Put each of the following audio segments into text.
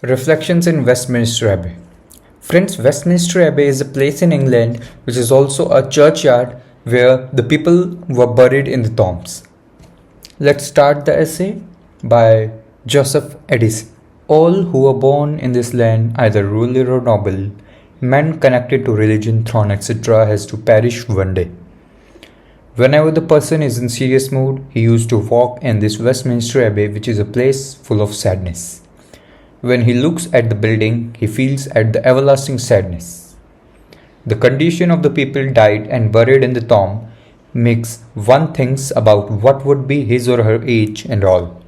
Reflections in Westminster Abbey. Friends, Westminster Abbey is a place in England which is also a churchyard where the people were buried in the tombs. Let's start the essay by Joseph Edison. All who were born in this land, either ruler or noble, men connected to religion, throne, etc., has to perish one day. Whenever the person is in serious mood, he used to walk in this Westminster Abbey, which is a place full of sadness. When he looks at the building, he feels at the everlasting sadness. The condition of the people died and buried in the tomb makes one thinks about what would be his or her age and all.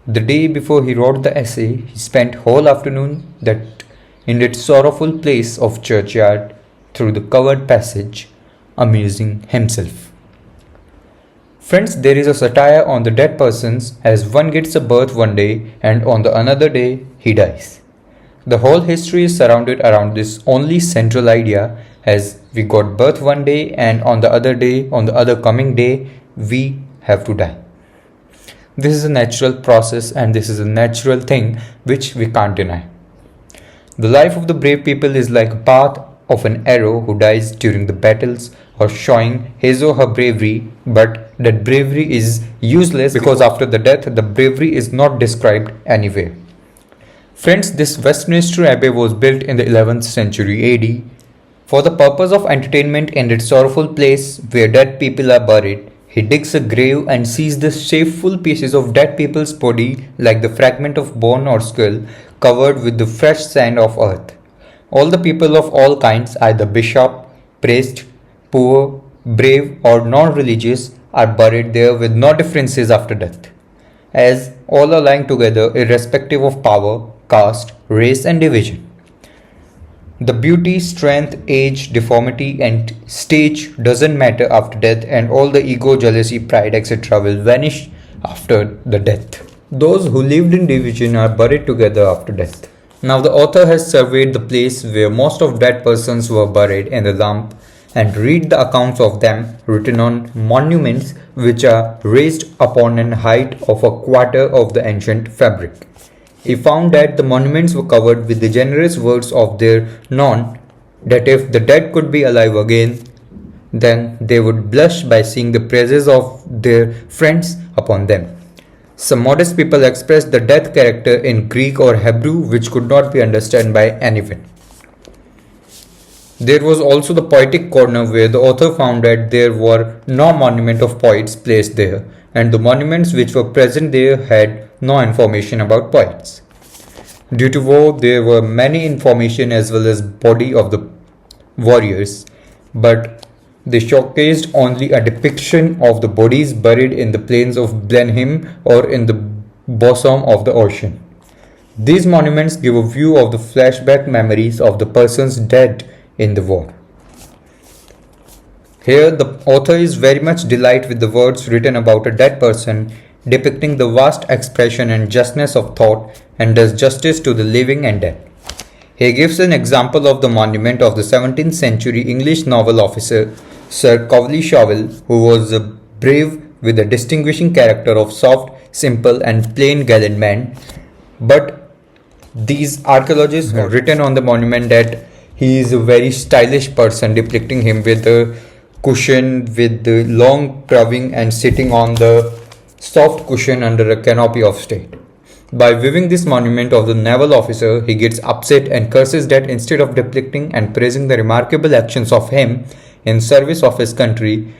The day before he wrote the essay, he spent whole afternoon in that sorrowful place of churchyard through the covered passage, amusing himself. Friends, there is a satire on the dead persons as one gets a birth one day and on the another day he dies. The whole history is surrounded around this only central idea as we got birth one day and on the other day, on the other coming day, we have to die. This is a natural process and this is a natural thing which we can't deny. The life of the brave people is like a path of an arrow who dies during the battles or showing his or her bravery, but that bravery is useless because after the death the bravery is not described anywhere. Friends, this Westminster Abbey was built in the 11th century AD for the purpose of entertainment in that sorrowful place where dead people are buried. He digs a grave and sees the shameful pieces of dead people's body like the fragment of bone or skull covered with the fresh sand of earth. All the people of all kinds, either bishop, priest, poor, brave or non-religious, are buried there with no differences after death, as all are lying together irrespective of power, caste, race and division. The beauty, strength, age, deformity and stage doesn't matter after death and all the ego, jealousy, pride etc. will vanish after the death. Those who lived in division are buried together after death. Now the author has surveyed the place where most of dead persons were buried in the lump and read the accounts of them written on monuments which are raised upon an height of a quarter of the ancient fabric. He found that the monuments were covered with the generous words of their known that if the dead could be alive again, then they would blush by seeing the praises of their friends upon them. Some modest people expressed the death character in Greek or Hebrew which could not be understood by anyone. There was also the poetic corner where the author found that there were no monument of poets placed there and the monuments which were present there had no information about poets. Due to war, there were many information as well as body of the warriors, but they showcased only a depiction of the bodies buried in the plains of Blenheim or in the bosom of the ocean. These monuments give a view of the flashback memories of the persons dead in the war. Here the author is very much delighted with the words written about a dead person, depicting the vast expression and justness of thought and does justice to the living and dead. He gives an example of the monument of the 17th century English naval officer Sir Cowley Showell, who was a brave with a distinguishing character of soft, simple and plain gallant man. But these archaeologists have written on the monument that he is a very stylish person, depicting him with a cushion with the long carving and sitting on the soft cushion under a canopy of state. By viewing this monument of the naval officer, he gets upset and curses that instead of depicting and praising the remarkable actions of him in service of his country,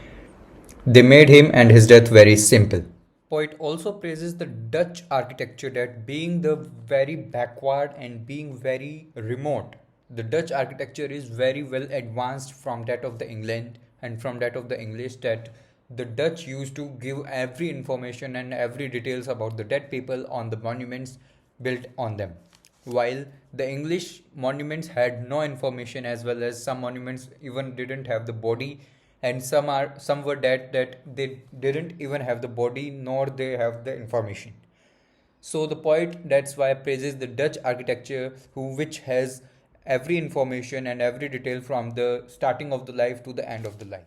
they made him and his death very simple. Poet also praises the Dutch architecture that being the very backward and being very remote, the Dutch architecture is very well advanced from that of the England and from that of the English, that the Dutch used to give every information and every details about the dead people on the monuments built on them, while the English monuments had no information, as well as some monuments even didn't have the body and some were dead that they didn't even have the body nor they have the information. So the poet that's why praises the Dutch architecture which has every information and every detail from the starting of the life to the end of the life.